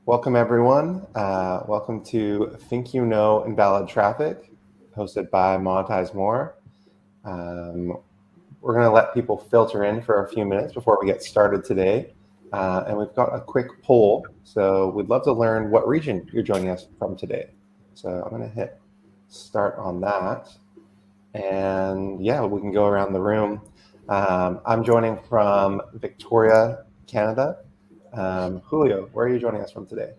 Welcome everyone. Welcome to Think You Know Invalid Traffic, hosted by MonetizeMore. We're going to let people filter in for a few minutes before we get started today. And we've got a quick poll. So we'd love to learn what region you're joining us from today. So I'm going to hit start on that. And yeah, we can go around the room. I'm joining from Victoria, Canada. Julio, where are you joining us from today?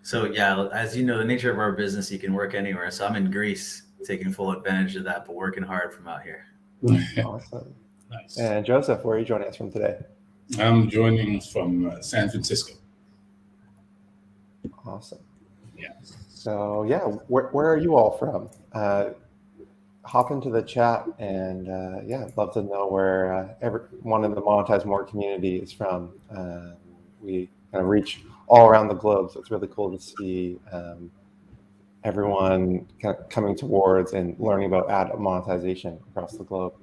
So yeah, as you know, the nature of our business, you can work anywhere. So I'm in Greece, taking full advantage of that, but working hard from out here. Awesome. Nice. And Joseph, where are you joining us from today? I'm joining from San Francisco. Awesome. Yeah. So yeah, where are you all from? Hop into the chat and yeah, I'd love to know where everyone in the MonetizeMore community is from. We kind of reach all around the globe, so it's really cool to see everyone kind of coming towards and learning about ad monetization across the globe.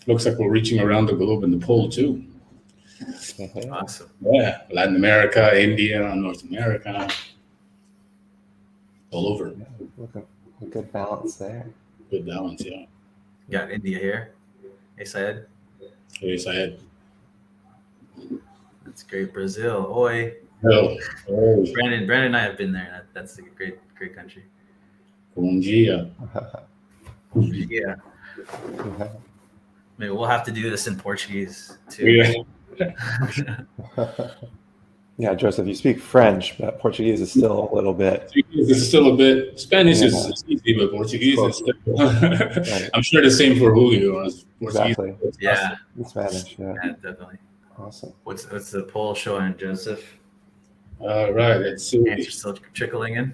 Looks like we're reaching around the globe in the poll too. Awesome. Yeah, Latin America, India, North America, all over. Yeah, looking a good balance there. Good balance, yeah. Got India here. Hey, Syed. Hey, Syed. That's great. Brazil. Oi. Oh. Brandon and I have been there. That's a great country. Bom dia. Yeah. Maybe we'll have to do this in Portuguese too. Yeah. Yeah, Joseph, you speak French, but Portuguese is still a little bit. Portuguese is still a bit. Spanish is easy, but Portuguese is still. Right. I'm sure the same for Julio. Exactly. Yeah. In Spanish, yeah. Yeah, definitely. Awesome. What's the poll showing, Joseph? Right. Let's see. Answers still trickling in.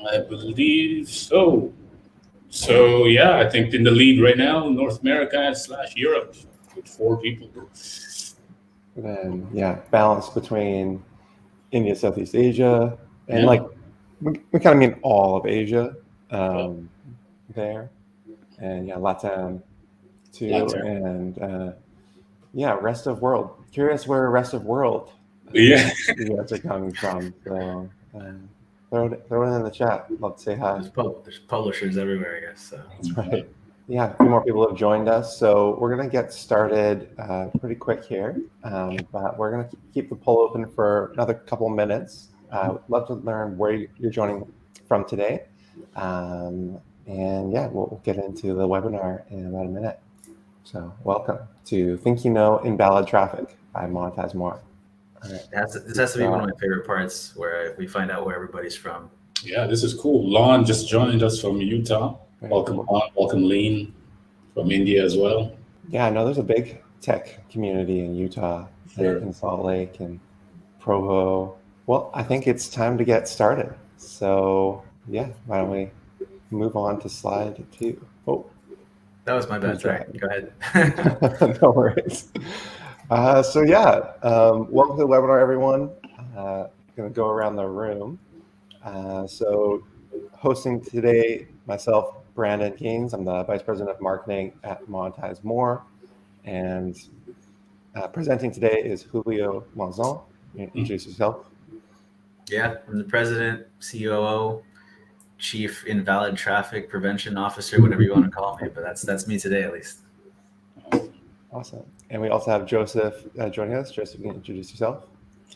I believe so. So yeah, I think in the lead right now, North America / Europe with 4 people. And yeah, balance between India, Southeast Asia, and like we kind of mean all of Asia there, and yeah, Latam too, and yeah, rest of world. Curious where rest of world you guys are coming from. So throw it in the chat. Love to say hi. There's publishers everywhere, I guess. So. That's right. Yeah, a few more people have joined us, so we're going to get started pretty quick here, but we're going to keep the poll open for another couple of minutes. Love to learn where you're joining from today, and yeah, we'll get into the webinar in about a minute. So welcome to Think You Know Invalid Traffic by MonetizeMore. All right. This has to be one of my favorite parts, where we find out where everybody's from. Yeah, this is cool. Lon just joined us from Utah. Welcome, Lon. Welcome, Lean, from India as well. Yeah, I know there's a big tech community in Utah, in Salt Lake and Provo. Well, I think it's time to get started. So yeah, why don't we move on to slide 2? Oh, that was my bad. Sorry. Go ahead. No worries. So yeah, welcome to the webinar, everyone. Going to go around the room. So hosting today, myself, Brandon Gaines. I'm the Vice President of Marketing at MonetizeMore. And presenting today is Julio Monzon. Introduce yourself. Yeah, I'm the President, COO, Chief Invalid Traffic Prevention Officer, whatever you want to call me. But that's me today, at least. Awesome. And we also have Joseph joining us. Joseph, you can introduce yourself.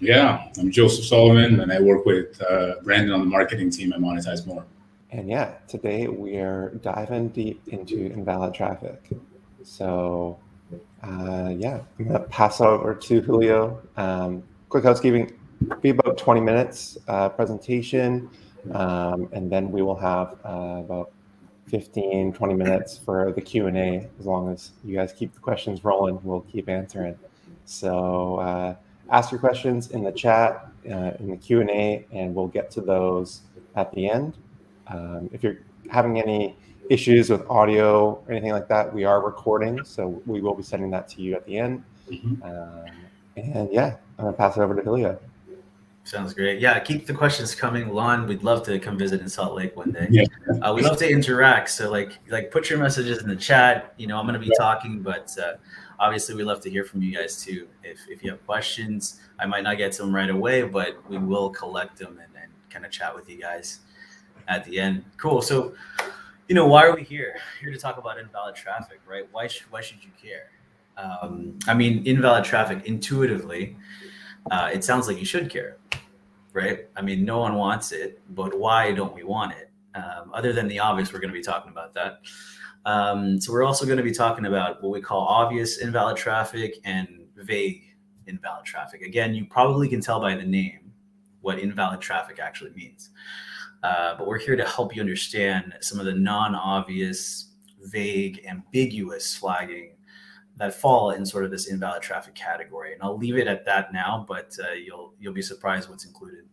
Yeah, I'm Joseph Solomon, and I work with Brandon on the marketing team at MonetizeMore. And yeah, today we are diving deep into invalid traffic. So yeah, I'm going to pass over to Julio. Quick housekeeping, be about 20 minutes presentation, and then we will have about 15, 20 minutes for the Q&A. As long as you guys keep the questions rolling, we'll keep answering. So ask your questions in the chat, in the Q&A, and we'll get to those at the end. If you're having any issues with audio or anything like that, we are recording, so we will be sending that to you at the end. And yeah, I'm gonna pass it over to Julio. Sounds great. Yeah, keep the questions coming. Lon, we'd love to come visit in Salt Lake one day. Yeah. We love to interact. So like put your messages in the chat. You know, I'm going to be talking, but Obviously, we love to hear from you guys too. If you have questions, I might not get to them right away, but we will collect them and kind of chat with you guys at the end. Cool. So, why are we here? Here to talk about invalid traffic, right? Why should you care? I mean, invalid traffic, intuitively, it sounds like you should care, right? I mean, no one wants it, but why don't we want it? Other than the obvious, we're going to be talking about that. So we're also going to be talking about what we call obvious invalid traffic and vague invalid traffic. Again, you probably can tell by the name what invalid traffic actually means. But we're here to help you understand some of the non-obvious, vague, ambiguous flagging that fall in sort of this invalid traffic category. And I'll leave it at that now, but you'll be surprised what's included.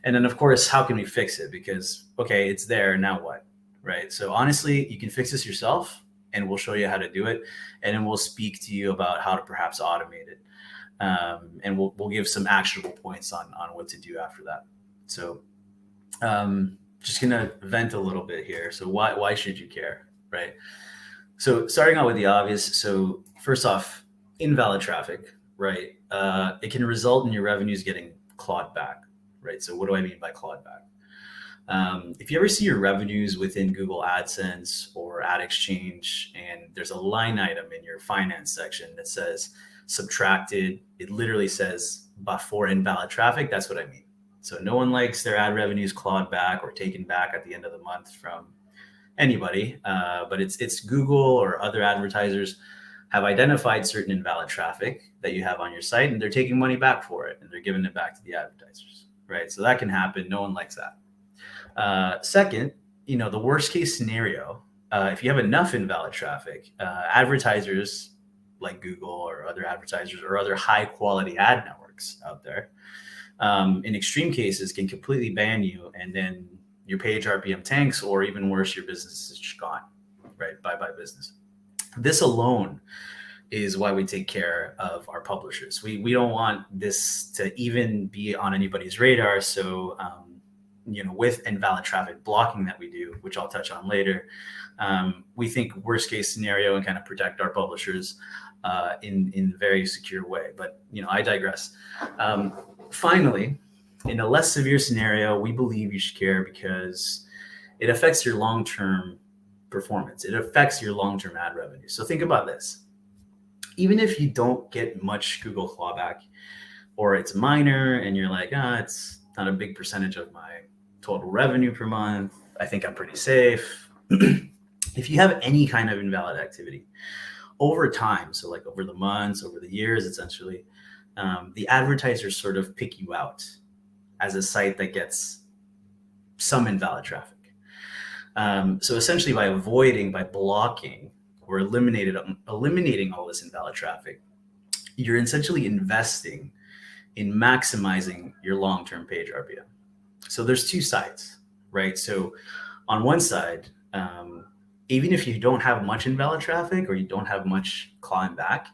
And then, of course, how can we fix it? Because, okay, it's there, now what, right? So honestly, you can fix this yourself, and we'll show you how to do it. And then we'll speak to you about how to perhaps automate it. And we'll give some actionable points on what to do after that. So just gonna vent a little bit here. So why should you care, right? So starting out with the obvious. So first off, invalid traffic, right? It can result in your revenues getting clawed back, right? So what do I mean by clawed back? If you ever see your revenues within Google AdSense or Ad Exchange, and there's a line item in your finance section that says subtracted, it literally says but for invalid traffic. That's what I mean. So no one likes their ad revenues clawed back or taken back at the end of the month from anybody, but it's Google or other advertisers have identified certain invalid traffic that you have on your site, and they're taking money back for it, and they're giving it back to the advertisers, right? So that can happen. No one likes that. Second, the worst case scenario, if you have enough invalid traffic, advertisers like Google or other advertisers or other high quality ad networks out there, in extreme cases can completely ban you, and then your page RPM tanks, or even worse, your business is just gone, right? Bye-bye business. This alone is why we take care of our publishers. We don't want this to even be on anybody's radar. So, with invalid traffic blocking that we do, which I'll touch on later, we think worst case scenario and kind of protect our publishers in a very secure way. But, I digress. Finally, in a less severe scenario, we believe you should care because it affects your long-term performance. It affects your long-term ad revenue. So think about this. Even if you don't get much Google clawback, or it's minor and you're like, it's not a big percentage of my total revenue per month, I think I'm pretty safe. If you have any kind of invalid activity over time, so like over the months, over the years, essentially, the advertisers sort of pick you out as a site that gets some invalid traffic. So essentially by blocking or eliminating all this invalid traffic, you're essentially investing in maximizing your long-term page RPM. So there's two sides, right? So on one side, even if you don't have much invalid traffic or you don't have much clawing back,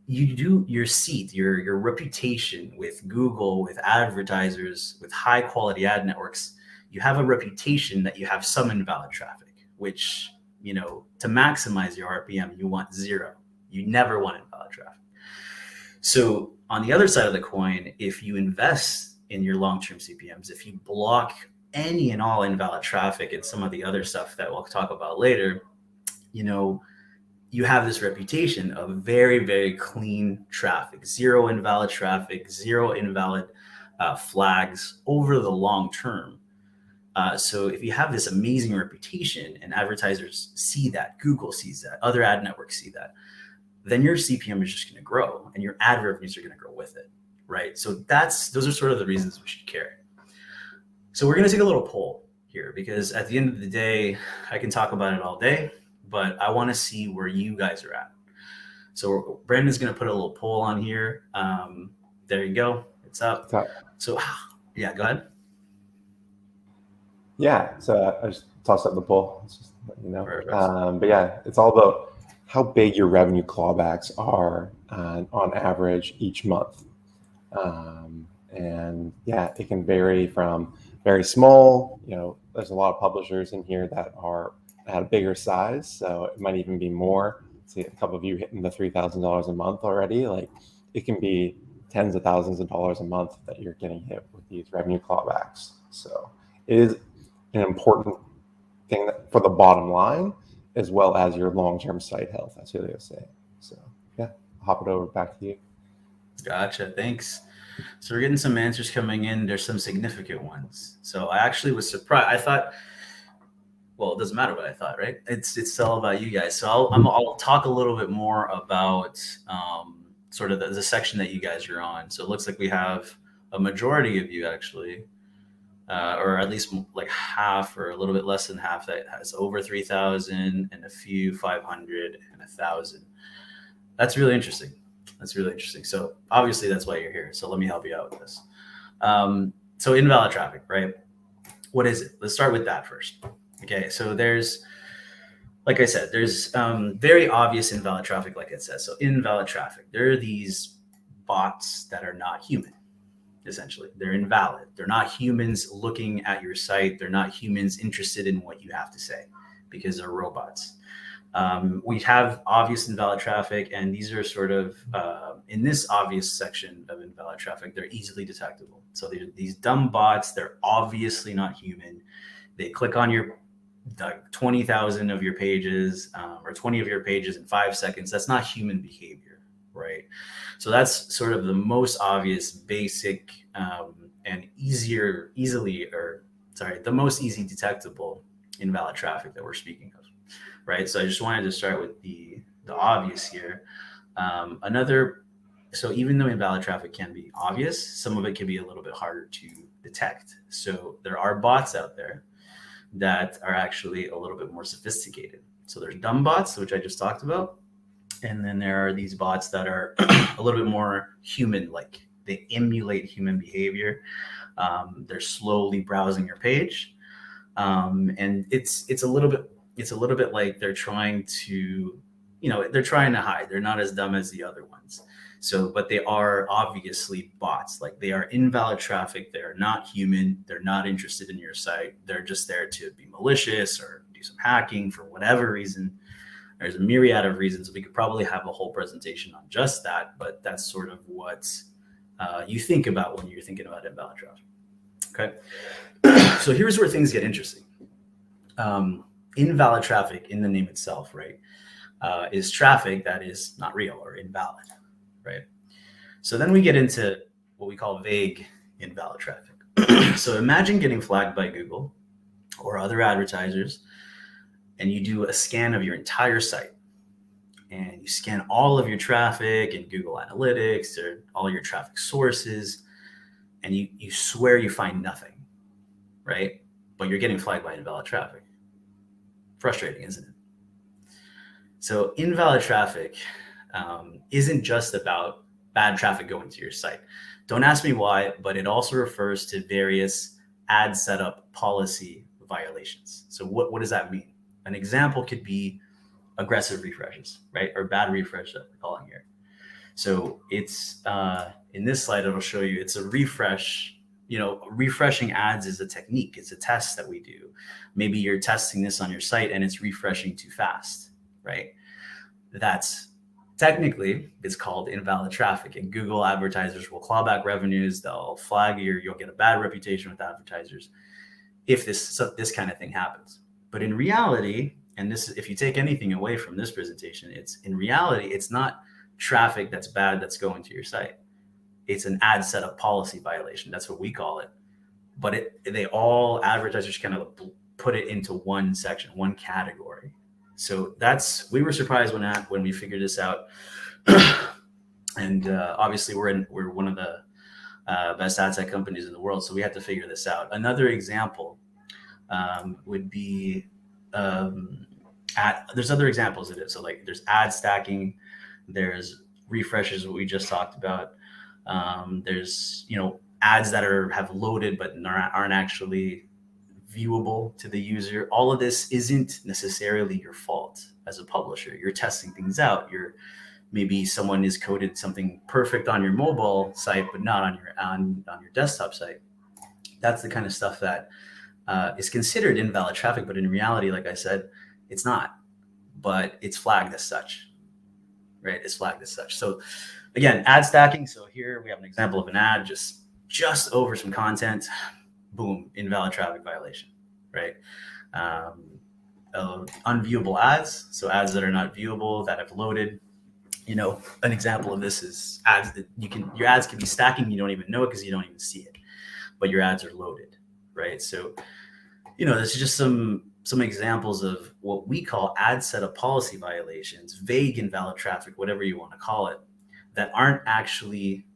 you do your seat, your reputation with Google, with advertisers, with high quality ad networks, you have a reputation that you have some invalid traffic, which, to maximize your RPM, you want zero. You never want invalid traffic. So on the other side of the coin, if you invest in your long-term CPMs, if you block any and all invalid traffic and some of the other stuff that we'll talk about later, you have this reputation of very, very clean traffic, zero invalid traffic, zero invalid flags over the long term. So if you have this amazing reputation and advertisers see that, Google sees that, other ad networks see that, then your CPM is just going to grow and your ad revenues are going to grow with it, right? So those are sort of the reasons we should care. So we're going to take a little poll here because at the end of the day, I can talk about it all day, but I want to see where you guys are at. So Brandon's going to put a little poll on here. There you go. It's up. So yeah, go ahead. Yeah, so I just tossed up the poll. It's just but yeah, it's all about how big your revenue clawbacks are on average each month. And yeah, it can vary from very small. There's a lot of publishers in here that are at a bigger size, so it might even be more see a couple of you hitting the $3,000 a month already. Like, it can be tens of thousands of dollars a month that you're getting hit with these revenue clawbacks. So it is an important thing for the bottom line, as well as your long-term site health, as Julio was saying. So yeah, I'll hop it over back to you. Gotcha. Thanks. So we're getting some answers coming in. There's some significant ones. So I actually was surprised. I thought, well, it doesn't matter what I thought, right? It's all about you guys. So I'll talk a little bit more about sort of the section that you guys are on. So it looks like we have a majority of you actually, or at least like half or a little bit less than half that has over 3,000 and a few 500 and 1,000. That's really interesting. That's really interesting. So obviously that's why you're here. So let me help you out with this. So invalid traffic, right? What is it? Let's start with that first. Okay. So there's, like I said, there's very obvious invalid traffic, like it says. So invalid traffic, there are these bots that are not human, essentially. They're invalid. They're not humans looking at your site. They're not humans interested in what you have to say because they're robots. We have obvious invalid traffic, and these are sort of, in this obvious section of invalid traffic, they're easily detectable. So these dumb bots, they're obviously not human. They click on your 20,000 of your pages or 20 of your pages in 5 seconds. That's not human behavior, right? So that's sort of the most obvious, basic, and the most easy detectable invalid traffic that we're speaking of, right? So I just wanted to start with the obvious here. So even though invalid traffic can be obvious, some of it can be a little bit harder to detect. So there are bots out there that are actually a little bit more sophisticated. So there's dumb bots, which I just talked about. And then there are these bots that are a little bit more human-like. They emulate human behavior. They're slowly browsing your page. And it's a little bit like they're trying to, they're trying to hide. They're not as dumb as the other ones. So, but they are obviously bots. Like, they are invalid traffic. They're not human. They're not interested in your site. They're just there to be malicious or do some hacking for whatever reason. There's a myriad of reasons. We could probably have a whole presentation on just that, but that's sort of what you think about when you're thinking about invalid traffic. Okay. So here's where things get interesting. Invalid traffic, in the name itself, right, is traffic that is not real or invalid. Right. So then we get into what we call vague invalid traffic. So imagine getting flagged by Google or other advertisers, and you do a scan of your entire site, and you scan all of your traffic and Google Analytics or all your traffic sources, and you swear you find nothing, right? But you're getting flagged by invalid traffic. Frustrating, isn't it? So invalid traffic isn't just about bad traffic going to your site. Don't ask me why, but it also refers to various ad setup policy violations. So what does that mean? An example could be aggressive refreshes, right? Or bad refresh that we're calling here. So it's in this slide, it'll show you it's a refresh. Refreshing ads is a technique. It's a test that we do. Maybe you're testing this on your site and it's refreshing too fast, right? That's technically, it's called invalid traffic, and Google advertisers will claw back revenues. They'll flag you'll get a bad reputation with advertisers if this kind of thing happens. But in reality, and this, if you take anything away from this presentation, it's not traffic that's bad that's going to your site. It's an ad setup policy violation. That's what we call it. But advertisers kind of put it into one section, one category. So we were surprised when we figured this out. And obviously we're one of the best ad tech companies in the world. So we had to figure this out. Another example would be, there's other examples of it. So like there's ad stacking, there's refreshes, what we just talked about. There's, ads that have loaded, but aren't actually viewable to the user. All of this isn't necessarily your fault as a publisher. You're testing things out. Maybe someone has coded something perfect on your mobile site, but not on your desktop site. That's the kind of stuff that is considered invalid traffic, but in reality, like I said, it's not, but it's flagged as such. right, is flagged as such. So again, ad stacking. So here we have an example of an ad just over some content, boom, invalid traffic violation, right? Unviewable ads, so ads that are not viewable that have loaded. An example of this is ads that your ads can be stacking, you don't even know it because you don't even see it, but your ads are loaded, right? So, this is just some examples of what we call ad setup policy violations, vague invalid traffic, whatever you want to call it, that aren't actually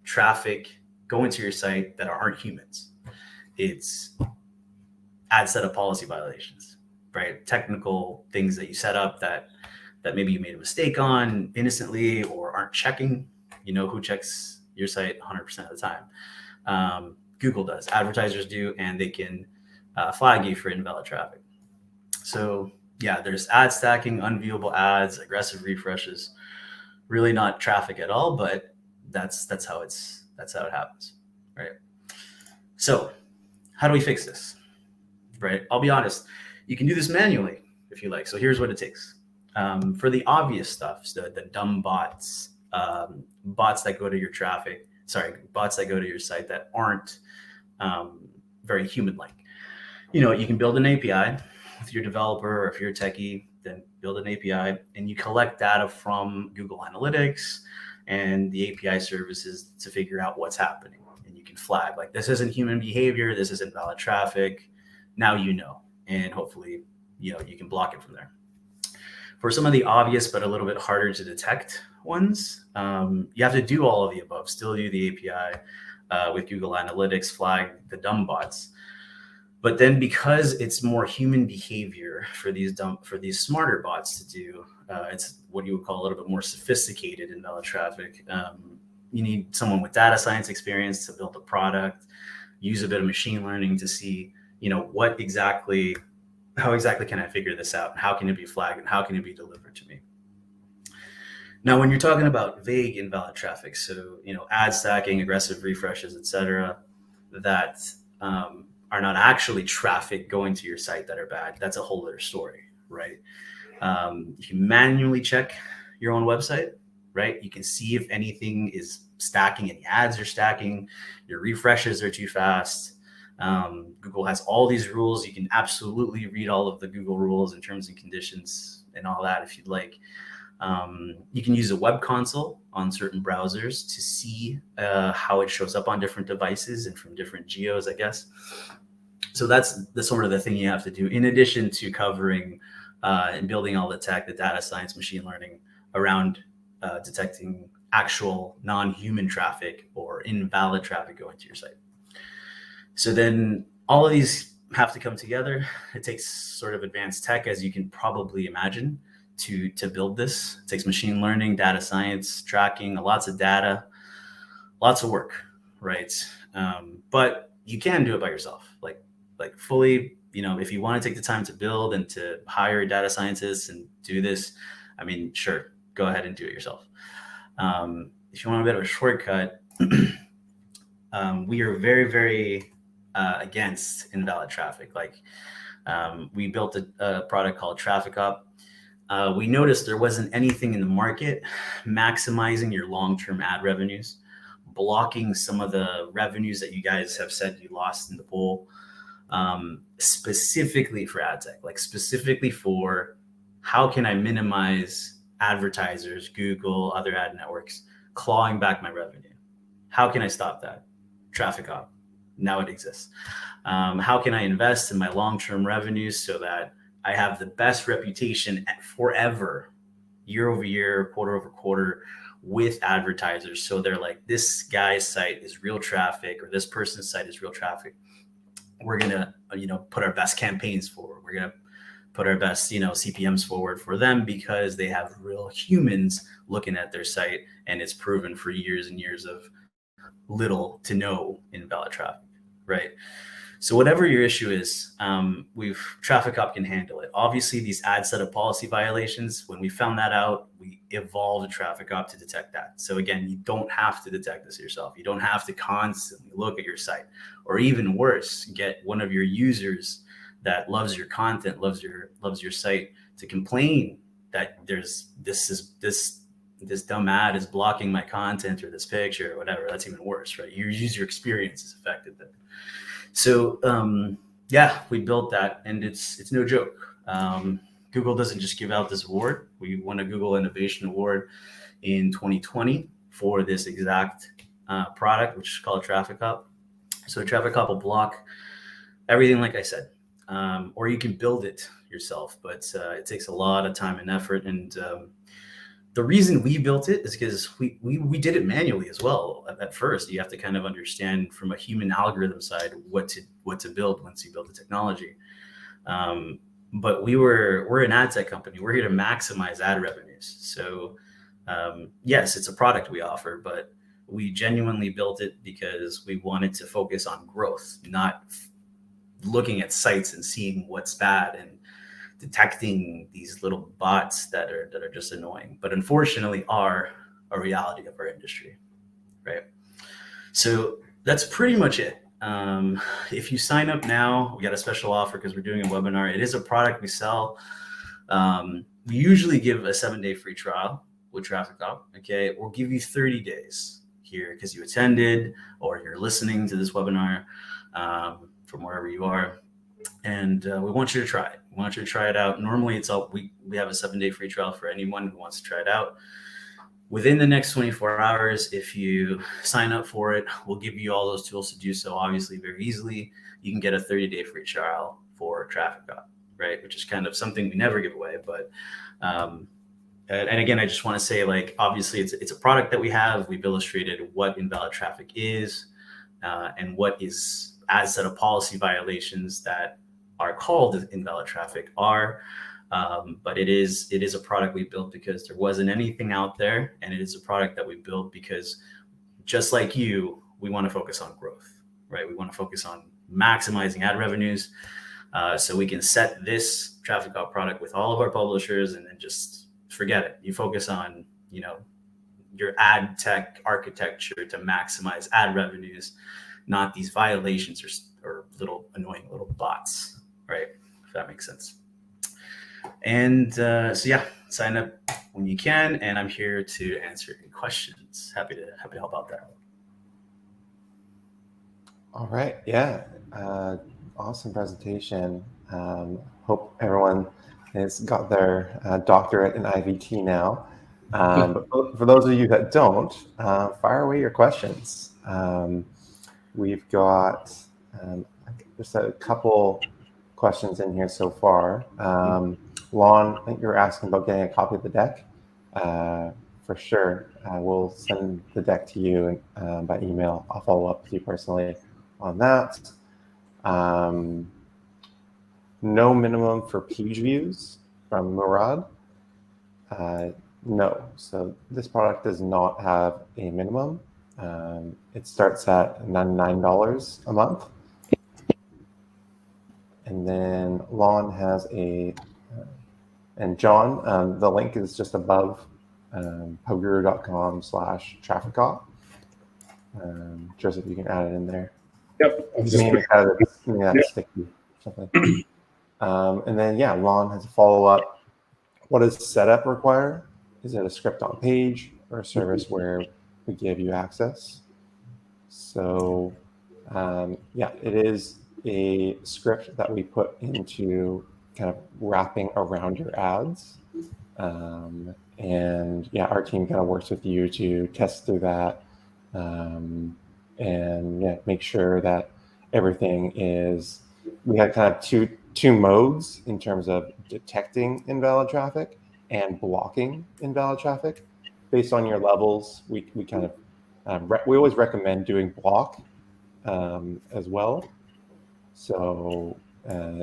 traffic going to your site that aren't humans. It's ad setup policy violations, right? Technical things that you set up that maybe you made a mistake on innocently or aren't checking. Who checks your site 100% of the time? Google does, advertisers do, and they can flag you for invalid traffic. So yeah, there's ad stacking, unviewable ads, aggressive refreshes, really not traffic at all, but that's how it happens, right? So how do we fix this, right? I'll be honest, you can do this manually if you like. So here's what it takes. For the obvious stuff, so the dumb bots, bots that go to your bots that go to your site that aren't very human-like. You can build an API with your developer, or if you're a techie, then build an API, and you collect data from Google Analytics and the API services to figure out what's happening. And you can flag, like, this isn't human behavior, this isn't valid traffic. Now and hopefully, you can block it from there. For some of the obvious but a little bit harder to detect ones, you have to do all of the above. Still do the API with Google Analytics, flag the dumb bots. But then, because it's more human behavior for these smarter bots to do, it's what you would call a little bit more sophisticated invalid traffic. You need someone with data science experience to build a product, use a bit of machine learning to see, how exactly can I figure this out? And how can it be flagged? And how can it be delivered to me? Now, when you're talking about vague invalid traffic, so, ad stacking, aggressive refreshes, etc., that are not actually traffic going to your site that are bad, that's a whole other story, right? You can manually check your own website, right? You can see if anything is stacking, any ads are stacking, your refreshes are too fast. Google has all these rules. You can absolutely read all of the Google rules and terms and conditions and all that if you'd like. You can use a web console on certain browsers to see how it shows up on different devices and from different geos, I guess. So that's the sort of the thing you have to do, in addition to covering and building all the tech, the data science, machine learning around detecting actual non-human traffic or invalid traffic going to your site. So then all of these have to come together. It takes sort of advanced tech, as you can probably imagine, to build this. It takes machine learning, data science, tracking, lots of data, lots of work, right? But you can do it by yourself, like fully. If you want to take the time to build and to hire data scientists and do this, sure, go ahead and do it yourself. If you want a bit of a shortcut, we are very, very against invalid traffic. We built a product called TrafficCop. We noticed there wasn't anything in the market maximizing your long-term ad revenues, blocking some of the revenues that you guys have said you lost in the pool, specifically for ad tech, specifically for how can I minimize advertisers, Google, other ad networks clawing back my revenue? How can I stop that? TrafficCop. Now it exists. How can I invest in my long-term revenues so that I have the best reputation forever, year over year, quarter over quarter, with advertisers? So they're like, this guy's site is real traffic, or this person's site is real traffic. We're gonna, put our best campaigns forward. We're gonna put our best, CPMs forward for them because they have real humans looking at their site, and it's proven for years and years of little to no invalid traffic, right? So whatever your issue is, TrafficCop can handle it. Obviously, these ad setup policy violations, when we found that out, we evolved TrafficCop to detect that. So again, you don't have to detect this yourself. You don't have to constantly look at your site, or even worse, get one of your users that loves your content, loves your site, to complain that this this dumb ad is blocking my content or this picture or whatever. That's even worse, right? Your user experience is affected then. So yeah, we built that, and it's no joke. Google doesn't just give out this award. We won a Google Innovation Award in 2020 for this exact product, which is called TrafficCop. So TrafficCop will block everything, like I said, or you can build it yourself, but it takes a lot of time and effort. And the reason we built it is because we did it manually as well. At first, you have to kind of understand from a human algorithm side what to build once you build the technology. But we're an ad tech company. We're here to maximize ad revenues. So yes, it's a product we offer, but we genuinely built it because we wanted to focus on growth, not looking at sites and seeing what's bad and detecting these little bots that are just annoying, but unfortunately are a reality of our industry, right? So that's pretty much it. If you sign up now, we got a special offer because we're doing a webinar. It is a product we sell. We usually give a 7-day free trial with TrafficCop. Okay, we'll give you 30 days here because you attended or you're listening to this webinar from wherever you are. And we want you to try it. We want you to try it out. Normally, we have a 7-day free trial for anyone who wants to try it out. Within the next 24 hours, if you sign up for it, we'll give you all those tools to do so, obviously, very easily. You can get a 30-day free trial for TrafficCop, right? Which is kind of something we never give away. But and again, I just want to say, like, obviously, it's a product that we have. We've illustrated what invalid traffic is and what is ad set of policy violations that are called invalid traffic are. But it is a product we built because there wasn't anything out there, and it is a product that we built because, just like you, we want to focus on growth, right? We want to focus on maximizing ad revenues, so we can set this TrafficCop product with all of our publishers, and then just forget it. You focus on, your ad tech architecture to maximize ad revenues, not these violations or little annoying little bots, right? If that makes sense. And so yeah, sign up when you can, and I'm here to answer any questions. Happy to help out there. All right, yeah, awesome presentation. Hope everyone has got their doctorate in IVT now. But for those of you that don't, fire away your questions. We've got just a couple questions in here so far. Lon, I think you were asking about getting a copy of the deck. For sure, we'll send the deck to you by email. I'll follow up with you personally on that. No minimum for page views from Murad. No, so this product does not have a minimum. It starts at $99 a month. And then Lon has and John, the link is just above pubguru.com/TrafficCop. Joseph, you can add it in there. Yep. Sticky something. And then, yeah, Lon has a follow-up. What does setup require? Is it a script on page or a service where we give you access? So, yeah, it is a script that we put into kind of wrapping around your ads. And yeah, our team kind of works with you to test through that and yeah, make sure that everything is, we had kind of two modes in terms of detecting invalid traffic and blocking invalid traffic. Based on your levels, we kind of, we always recommend doing block as well. So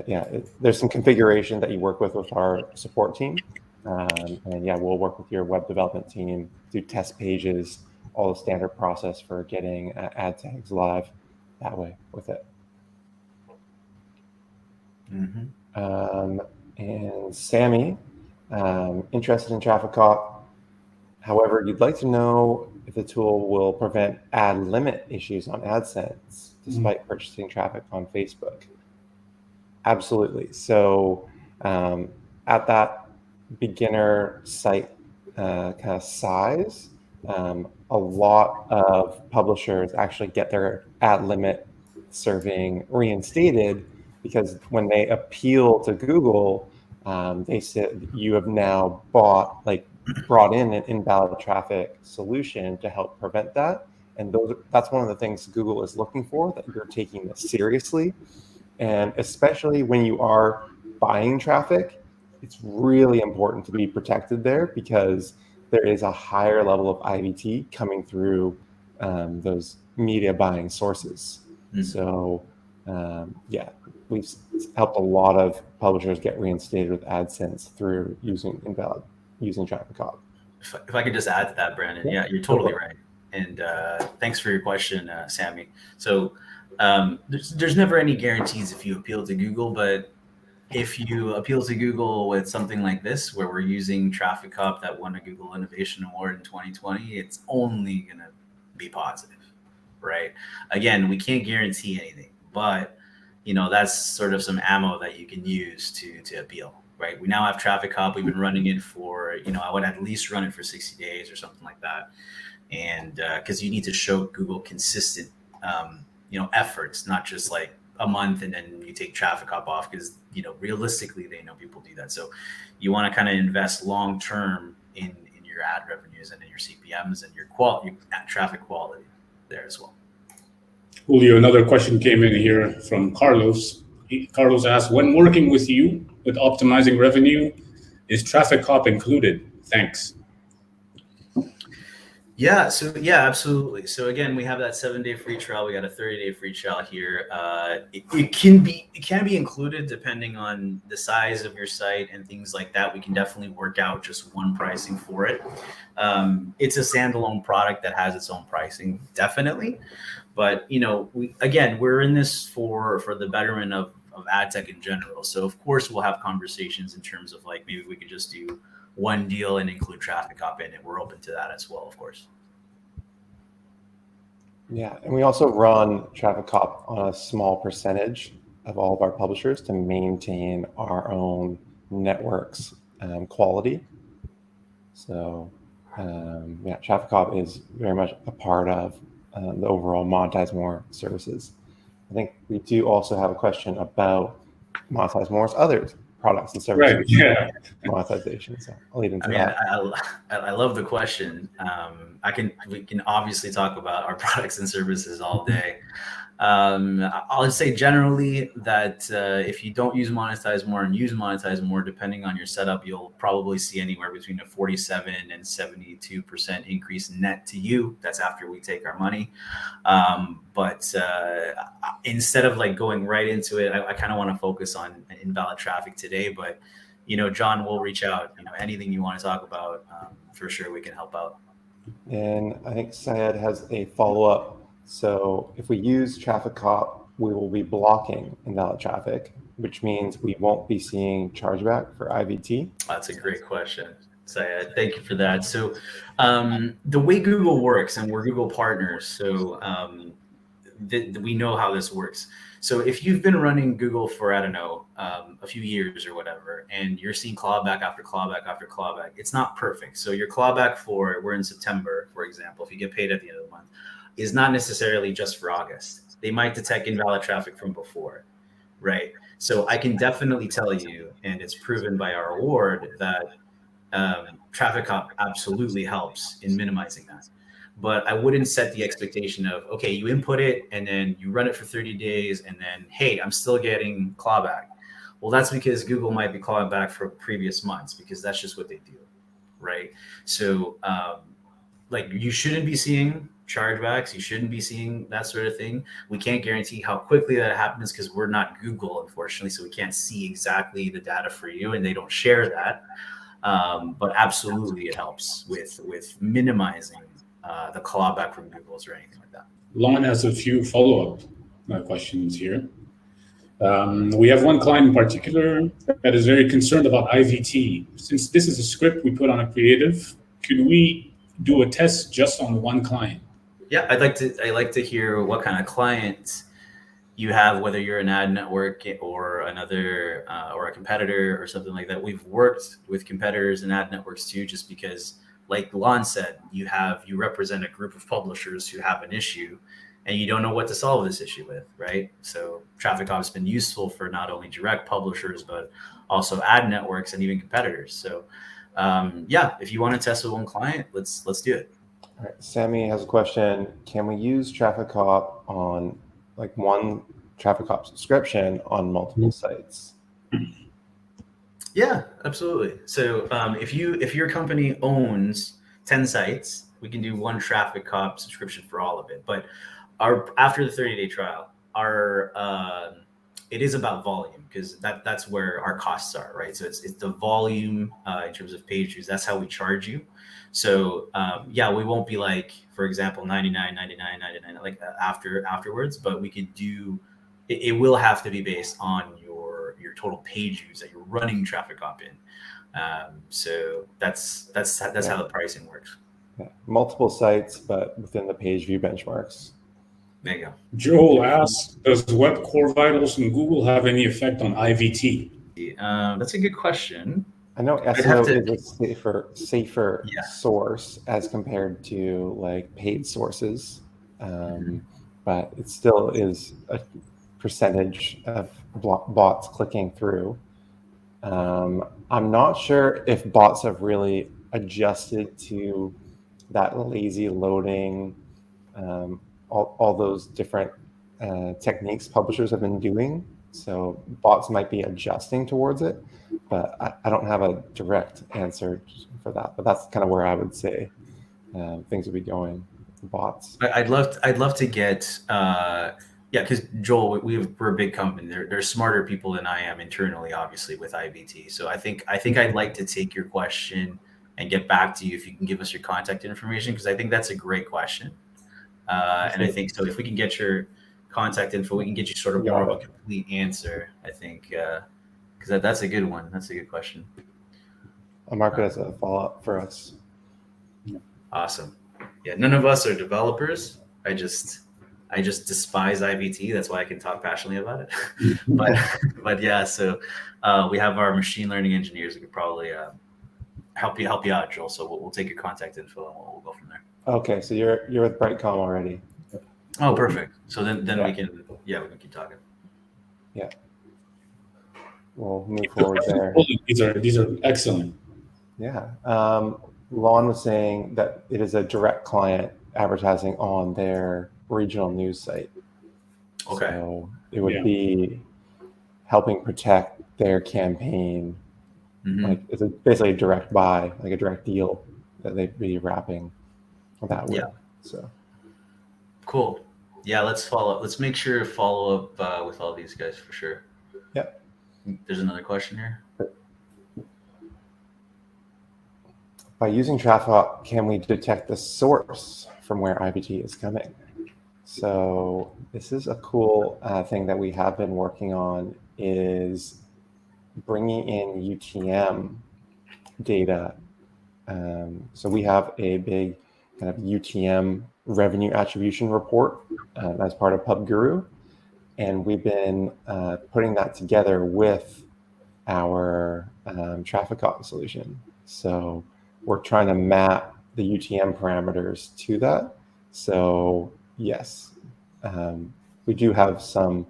yeah, there's some configuration that you work with our support team. And yeah, we'll work with your web development team, do test pages, all the standard process for getting ad tags live that way with it. Mm-hmm. And Sammy, interested in TrafficCop. However, you'd like to know if the tool will prevent ad limit issues on AdSense despite purchasing traffic on Facebook. Absolutely. So at that beginner site kind of size, a lot of publishers actually get their ad limit serving reinstated, because when they appeal to Google, they said you have now brought in an invalid traffic solution to help prevent that. And that's one of the things Google is looking for, that you're taking this seriously. And especially when you are buying traffic, it's really important to be protected there, because there is a higher level of IVT coming through those media buying sources. So yeah, we've helped a lot of publishers get reinstated with AdSense through using TrafficCop. If I could just add to that, Brandon, yeah, you're totally right. And thanks for your question, Sammy. So there's never any guarantees if you appeal to Google, but if you appeal to Google with something like this, where we're using TrafficCop that won a Google Innovation Award in 2020, it's only going to be positive, right? Again, we can't guarantee anything, but that's sort of some ammo that you can use to appeal, right? We now have TrafficCop. We've been running it for, I would at least run it for 60 days or something like that. And because you need to show Google consistent, efforts, not just like a month and then you take TrafficCop off, because realistically they know people do that. So you want to kind of invest long term in your ad revenues and in your CPMs and your traffic quality there as well. Julio, another question came in here from Carlos. Carlos asked, when working with you with optimizing revenue, is TrafficCop included? Thanks. Yeah, absolutely. So again, we have that 7-day free trial. We got a 30-day free trial here. It can be included depending on the size of your site and things like that. We can definitely work out just one pricing for it. It's a standalone product that has its own pricing, definitely. But we're in this for the betterment of ad tech in general. So of course we'll have conversations in terms of like, maybe we could just do one deal and include TrafficCop in it. We're open to that as well, of course. Yeah, and we also run TrafficCop on a small percentage of all of our publishers to maintain our own network's quality. So TrafficCop is very much a part of the overall MonetizeMore services. I think we do also have a question about MonetizeMore's other products and services. Right. Yeah. Monetization. So I'll lead into that. I love the question. We can obviously talk about our products and services all day. I'll just say generally that if you don't use MonetizeMore and use MonetizeMore, depending on your setup, you'll probably see anywhere between a 47 and 72% increase net to you. That's after we take our money. But instead of like going right into it, I kind of want to focus on invalid traffic today. But John will reach out. Anything you want to talk about, for sure we can help out. And I think Syed has a follow-up. So if we use TrafficCop, we will be blocking invalid traffic, which means we won't be seeing chargeback for IVT. That's a great question, Syed. Thank you for that. So the way Google works, and we're Google partners, so we know how this works. So if you've been running Google for, I don't know, a few years or whatever, and you're seeing clawback after clawback after clawback, it's not perfect. So your clawback we're in September, for example, if you get paid at the end of the month, is not necessarily just for August. They might detect invalid traffic from before, right? So I can definitely tell you, and it's proven by our award, that TrafficCop absolutely helps in minimizing that. But I wouldn't set the expectation of, okay, you input it and then you run it for 30 days and then, hey, I'm still getting clawback. Well, that's because Google might be clawing back for previous months, because that's just what they do, right? So you shouldn't be seeing chargebacks. You shouldn't be seeing that sort of thing. We can't guarantee how quickly that happens because we're not Google, unfortunately. So we can't see exactly the data for you, and they don't share that. But absolutely, it helps with minimizing the clawback from Google's or anything like that. Lon has a few follow-up questions here. We have one client in particular that is very concerned about IVT. Since this is a script we put on a creative, could we do a test just on one client? Yeah, I'd like to hear what kind of client you have, whether you're an ad network or another or a competitor or something like that. We've worked with competitors and ad networks too, just because, like Lon said, you represent a group of publishers who have an issue and you don't know what to solve this issue with, right? So TrafficCop has been useful for not only direct publishers, but also ad networks and even competitors. So yeah, if you want to test with one client, let's do it. All right. Sammy has a question. Can we use TrafficCop on like one TrafficCop subscription on multiple sites? Yeah, absolutely. So if your company owns 10 sites, we can do one TrafficCop subscription for all of it. But after the 30-day trial, it is about volume, because that's where our costs are, right? So it's the volume in terms of page views. That's how we charge you. So yeah, we won't be like, for example, 99, 99, 99 like afterwards, but we could do it will have to be based on your total page views that you're running TrafficCop in. So that's how the pricing works. Yeah. Multiple sites, but within the page view benchmarks. There you go. Joel asks, does Web Core Vitals in Google have any effect on IVT? That's a good question. I know SEO is a safer source as compared to like paid sources, but it still is a percentage of bots clicking through. I'm not sure if bots have really adjusted to that lazy loading, all those different techniques publishers have been doing. So bots might be adjusting towards it, but I don't have a direct answer for that. But that's kind of where I would say things would be going. Bots. I'd love to get because Joel, we're a big company. There's smarter people than I am internally, obviously, with IVT. So I think I'd like to take your question and get back to you if you can give us your contact information, because I think that's a great question. And I think so if we can get your contact info, we can get you sort of more of a complete answer, I think, because that's a good one. That's a good question. I'll mark it as a follow-up for us. Awesome. Yeah, none of us are developers. I just despise IVT. That's why I can talk passionately about it. but yeah, so we have our machine learning engineers who could probably help you out, Joel. So we'll take your contact info and we'll go from there. Okay, so you're with Brightcom already. Oh, perfect. So then we can keep talking. Yeah, we'll move forward there. These are excellent. Yeah, Lon was saying that it is a direct client advertising on their regional news site. Okay. So it would be helping protect their campaign. Like it's basically a direct buy, like a direct deal that they'd be wrapping that with. So cool. Yeah, let's follow up. Let's make sure to follow up with all these guys for sure. Yep. There's another question here. By using TrafficCop, can we detect the source from where IVT is coming? So this is a cool thing that we have been working on, is bringing in UTM data. So we have a big kind of UTM revenue attribution report as part of PubGuru, and we've been putting that together with our TrafficCop solution. So we're trying to map the UTM parameters to that. So yes, we do have some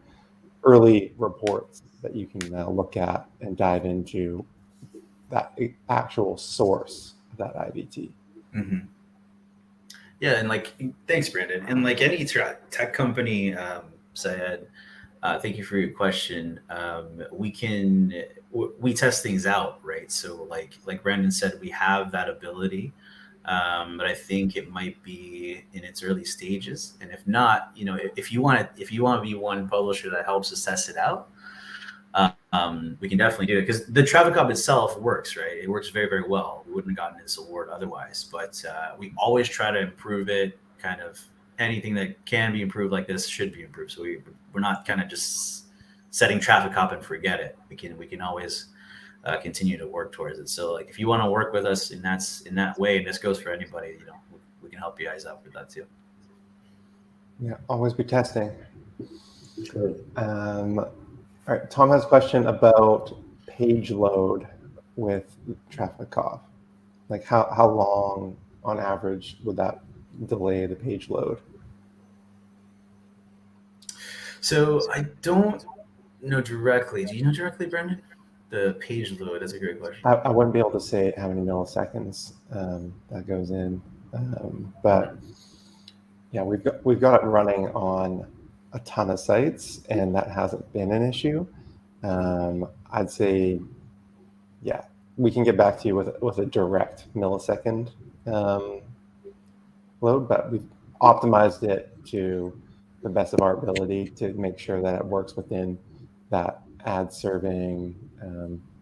early reports that you can look at and dive into that actual source of that IVT. Yeah, and like, thanks, Brandon. And like any tech company, Syed, thank you for your question. We test things out, right? So like Brandon said, we have that ability, but I think it might be in its early stages. And if not, if you want to be one publisher that helps us test it out, we can definitely do it, because the TrafficCop itself works, right? It works very, very well. We wouldn't have gotten this award otherwise, but we always try to improve it. Kind of anything that can be improved like this should be improved. So we're not kind of just setting TrafficCop and forget it. We can always continue to work towards it. So like if you want to work with us in that way, and this goes for anybody, we can help you guys out with that too. Yeah, always be testing. Sure. All right, Tom has a question about page load with TrafficCop. Like how long on average would that delay the page load? So I don't know directly. Do you know directly, Brendan? The page load, that's a great question. I wouldn't be able to say how many milliseconds that goes in, but yeah, we've got it running on a ton of sites, and that hasn't been an issue. I'd say, yeah, we can get back to you with a direct millisecond load, but we've optimized it to the best of our ability to make sure that it works within that ad serving,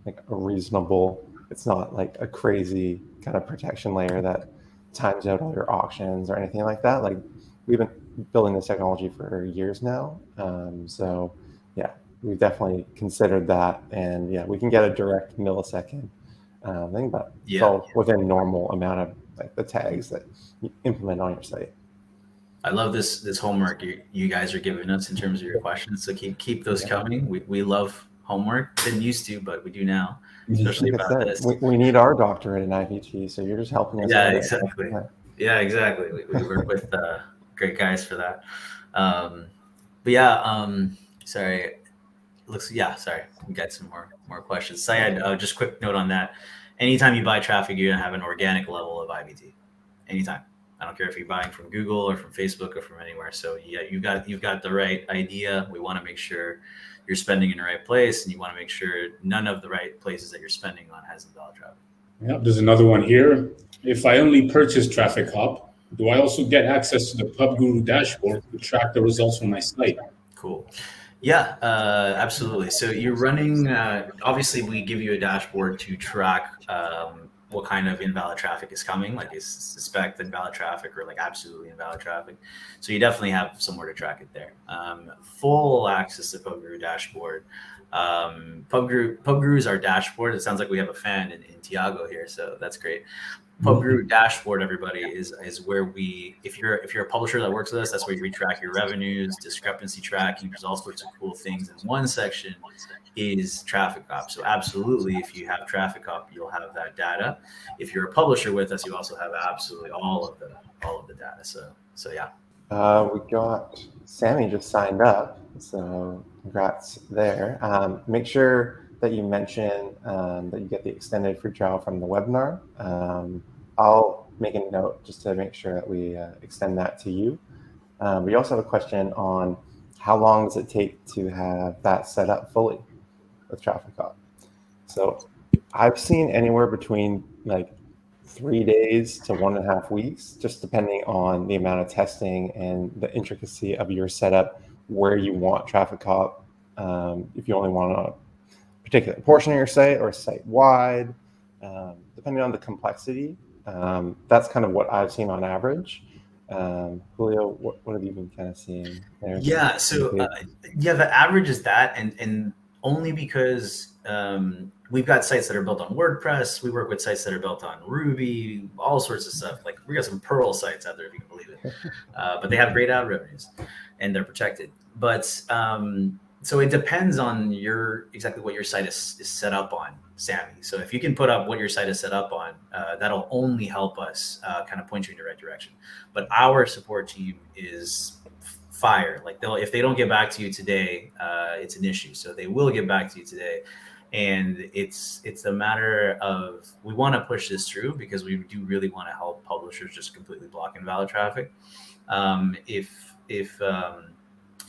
like a reasonable. It's not like a crazy kind of protection layer that times out all your auctions or anything like that. Like we've been building this technology for years now, so yeah, we've definitely considered that, and yeah, we can get a direct millisecond thing, but it's all within normal amount of like the tags that you implement on your site. I love this homework you guys are giving us in terms of your questions. So keep those coming. We love homework. Didn't used to, but we do now, especially like about this. We need our doctorate in IVT, so you're just helping us. Yeah, exactly. Yeah, exactly. We work with great guys for that. But yeah, sorry. Sorry. We got some more questions. Syed, just quick note on that. Anytime you buy traffic, you're gonna have an organic level of IVT. Anytime. I don't care if you're buying from Google or from Facebook or from anywhere. So yeah, you've got the right idea. We want to make sure you're spending in the right place, and you want to make sure none of the right places that you're spending on has invalid traffic. Yeah, there's another one here. If I only purchase TrafficCop, do I also get access to the PubGuru dashboard to track the results from my site? Cool. Yeah, absolutely. So you're running, obviously we give you a dashboard to track what kind of invalid traffic is coming, like is suspect invalid traffic or like absolutely invalid traffic. So you definitely have somewhere to track it there. Full access to PubGuru dashboard. PubGuru is our dashboard. It sounds like we have a fan in Tiago here, so that's great. PubGuru dashboard, everybody, is where if you're a publisher that works with us, that's where you track your revenues, discrepancy tracking. There's all sorts of cool things. And one section is TrafficCop. So absolutely, if you have TrafficCop, you'll have that data. If you're a publisher with us, you also have absolutely all of the data. So yeah. We got Sammy just signed up, so congrats there. Make sure that you mention that you get the extended free trial from the webinar. I'll make a note just to make sure that we extend that to you. We also have a question on how long does it take to have that set up fully with TrafficCop. So I've seen anywhere between like 3 days to 1.5 weeks, just depending on the amount of testing and the intricacy of your setup, where you want TrafficCop. If you only want a particular portion of your site or site wide, depending on the complexity, that's kind of what I've seen on average. Julio, what have you been kind of seeing there? Yeah, so the average is that, and only because we've got sites that are built on WordPress. We work with sites that are built on Ruby, all sorts of stuff. Like we got some Perl sites out there, if you can believe it. But they have great ad revenues, and they're protected. But so it depends on exactly what your site is set up on, Sammy. So if you can put up what your site is set up on, that'll only help us kind of point you in the right direction. But our support team is fire. Like if they don't get back to you today, it's an issue. So they will get back to you today. And it's a matter of, we want to push this through because we do really want to help publishers just completely block invalid traffic. If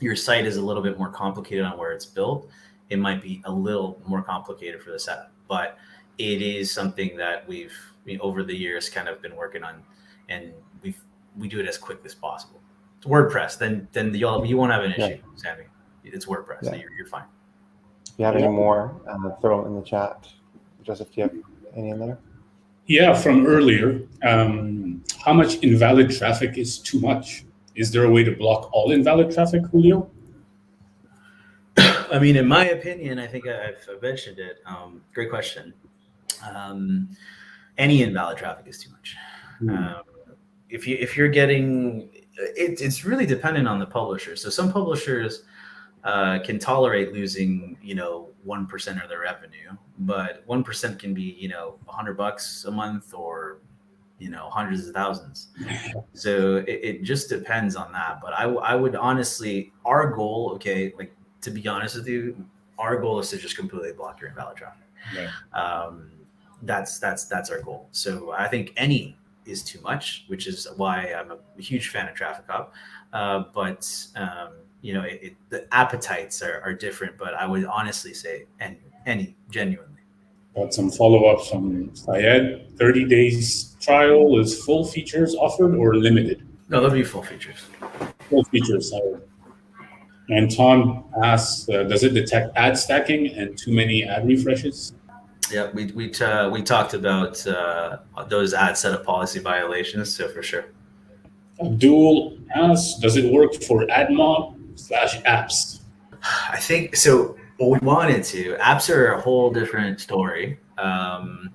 your site is a little bit more complicated on where it's built, it might be a little more complicated for the setup. But it is something that we've over the years kind of been working on, and we do it as quick as possible. It's WordPress, then you won't have an issue, Sammy. It's WordPress, so you're fine. If you have any more, throw them in the chat. Joseph, do you have any in there? Yeah, from earlier, how much invalid traffic is too much? Is there a way to block all invalid traffic, Julio? I mean, in my opinion, I think I've mentioned it. Great question. Any invalid traffic is too much. If you're getting, it's really dependent on the publisher. So some publishers can tolerate losing, 1% of their revenue, but 1% can be, $100 a month or, hundreds of thousands. So it just depends on that. But I would honestly, our goal, okay, like to be honest with you, our goal is to just completely block your invalid traffic. Right. That's our goal. So I think any is too much, which is why I'm a huge fan of TrafficCop. But the appetites are different. But I would honestly say any genuinely. Got some follow-ups from Syed. 30 days trial is full features offered or limited? No, there'll be full features. Full features. And Tom asks, does it detect ad stacking and too many ad refreshes? Yeah, we talked about those ad setup policy violations, so for sure. Abdul asks, does it work for AdMob/apps? I think so. What we wanted to apps are a whole different story, and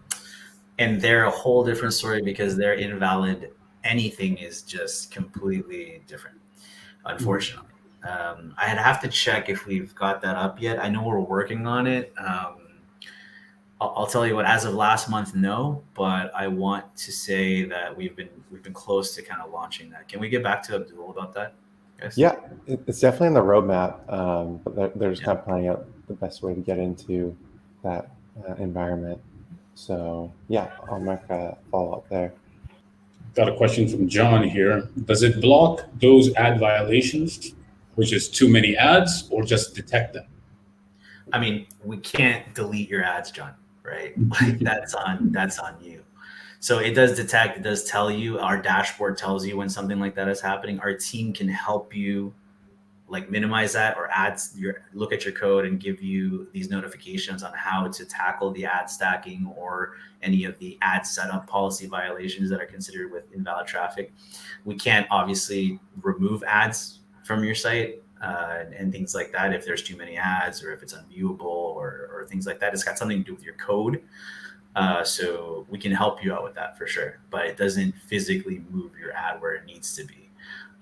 they're a whole different story because they're invalid. Anything is just completely different, unfortunately. I'd have to check if we've got that up yet. I know we're working on it. I'll tell you what, as of last month, no, but I want to say that we've been close to kind of launching that. Can we get back to Abdul about that? Yes. Yeah, it's definitely in the roadmap, but they're just kind of planning out the best way to get into that environment. So yeah, I'll make a follow up there. Got a question from John here. Does it block those ad violations, which is too many ads, or just detect them? I mean, we can't delete your ads, John, right? Like that's on you. So it does detect, it does tell you, our dashboard tells you when something like that is happening. Our team can help you like minimize that or look at your code and give you these notifications on how to tackle the ad stacking or any of the ad setup policy violations that are considered with invalid traffic. We can't obviously remove ads from your site and things like that if there's too many ads or if it's unviewable or things like that. It's got something to do with your code. So we can help you out with that for sure, but it doesn't physically move your ad where it needs to be.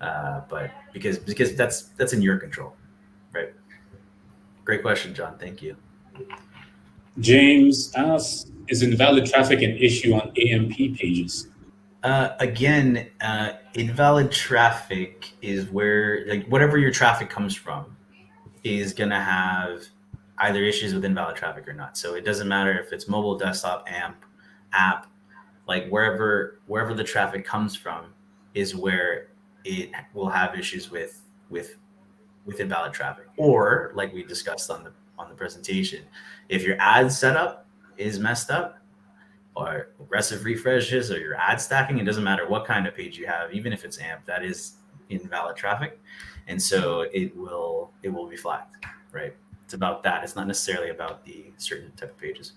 But because that's in your control, right? Great question, John. Thank you. James asks, is invalid traffic an issue on AMP pages? Again, invalid traffic is where like whatever your traffic comes from is gonna have either issues with invalid traffic or not. So it doesn't matter if it's mobile, desktop, app, like wherever the traffic comes from is where it will have issues with invalid traffic. Or like we discussed on the presentation, if your ad setup is messed up or aggressive refreshes or your ad stacking, it doesn't matter what kind of page you have, even if it's AMP, that is invalid traffic. And so it will be flagged, right? It's about that. It's not necessarily about the certain type of pages.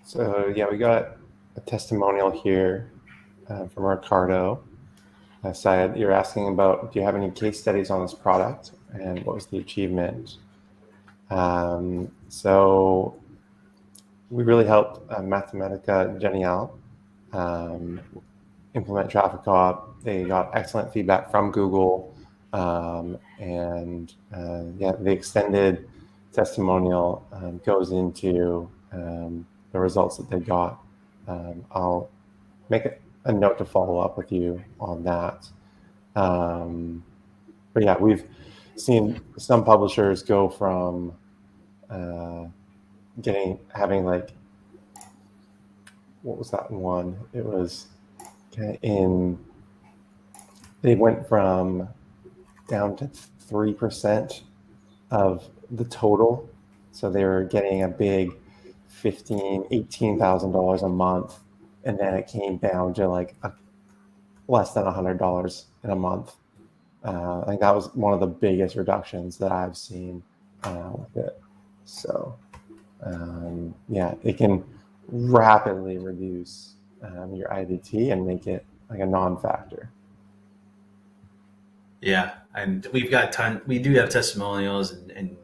So yeah, we got a testimonial here from Ricardo. Syed, you're asking about, do you have any case studies on this product and what was the achievement? So we really helped Mathematica Genial implement TrafficCop. They got excellent feedback from Google, and the extended testimonial goes into the results that they got. I'll make a note to follow up with you on that. But yeah, we've seen some publishers go from having like, what was that one? It was they went from down to 3% of the total. So they were getting a big $18,000 a month. And then it came down to like less than $100 in a month. I think that was one of the biggest reductions that I've seen with it. So it can rapidly reduce your IVT and make it like a non-factor. Yeah, and we do have testimonials and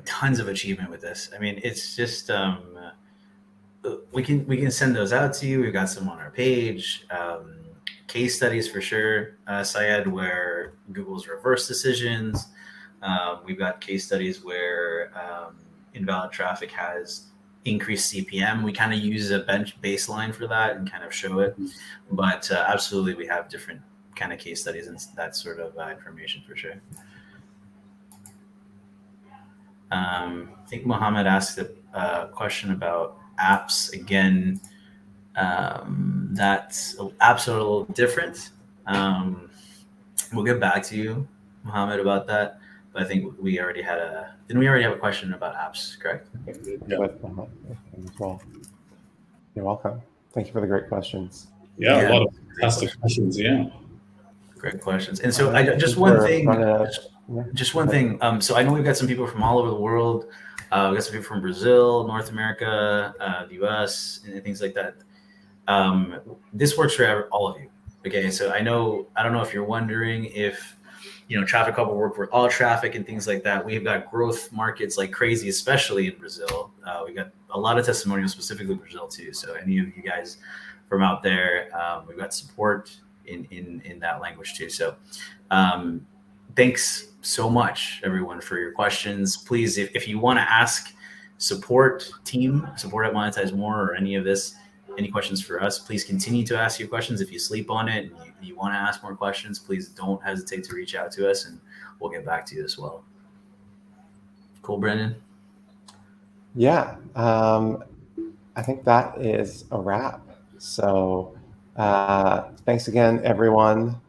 tons of achievement with this. I mean, it's just we can send those out to you. We've got some on our page. case studies for sure, Syed, where Google's reverse decisions. We've got case studies where invalid traffic has increased CPM. We kind of use a baseline for that and kind of show it. But absolutely, we have different kind of case studies and that sort of information for sure. I think Mohammed asked a question about apps. Again, that's apps are a little different. We'll get back to you, Mohammed, about that. But I think we already had didn't we already have a question about apps, correct? Yeah. As well. You're welcome. Thank you for the great questions. Yeah, a lot of fantastic questions. Yeah. Great questions. And so just one thing. So I know we've got some people from all over the world. We've got some people from Brazil, North America, the US, and things like that. This works for all of you. Okay. So I don't know if you're wondering if, TrafficCop will work for all traffic and things like that. We've got growth markets like crazy, especially in Brazil. We got a lot of testimonials specifically Brazil too. So any of you guys from out there, we've got support in that language too. So thanks so much, everyone, for your questions. Please, if you want to ask support at MonetizeMore or any questions for us, please continue to ask your questions. If you sleep on it and you want to ask more questions, please don't hesitate to reach out to us and we'll get back to you as well. Cool, Brendan? Yeah, I think that is a wrap. So thanks again, everyone.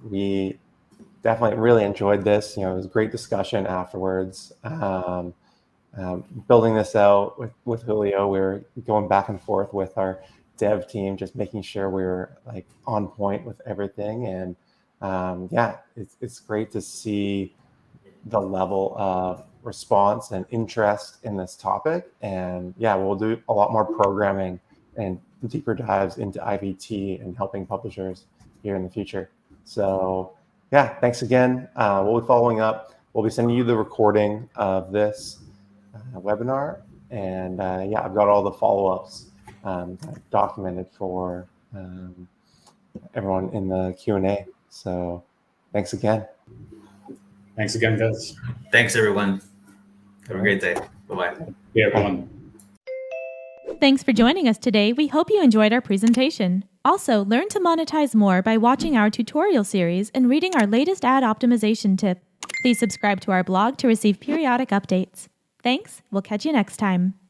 We definitely really enjoyed this. It was a great discussion afterwards. Building this out with Julio, we were going back and forth with our dev team, just making sure we were like on point with everything. And it's great to see the level of response and interest in this topic. And we'll do a lot more programming and deeper dives into IVT and helping publishers here in the future. So thanks again. We'll be following up. We'll be sending you the recording of this webinar, and I've got all the follow-ups documented for everyone in the Q&A. So thanks again. Thanks again, guys. Thanks, everyone. Have a great day. Bye-bye. Yeah, everyone. Thanks for joining us today. We hope you enjoyed our presentation. Also, learn to monetize more by watching our tutorial series and reading our latest ad optimization tip. Please subscribe to our blog to receive periodic updates. Thanks. We'll catch you next time.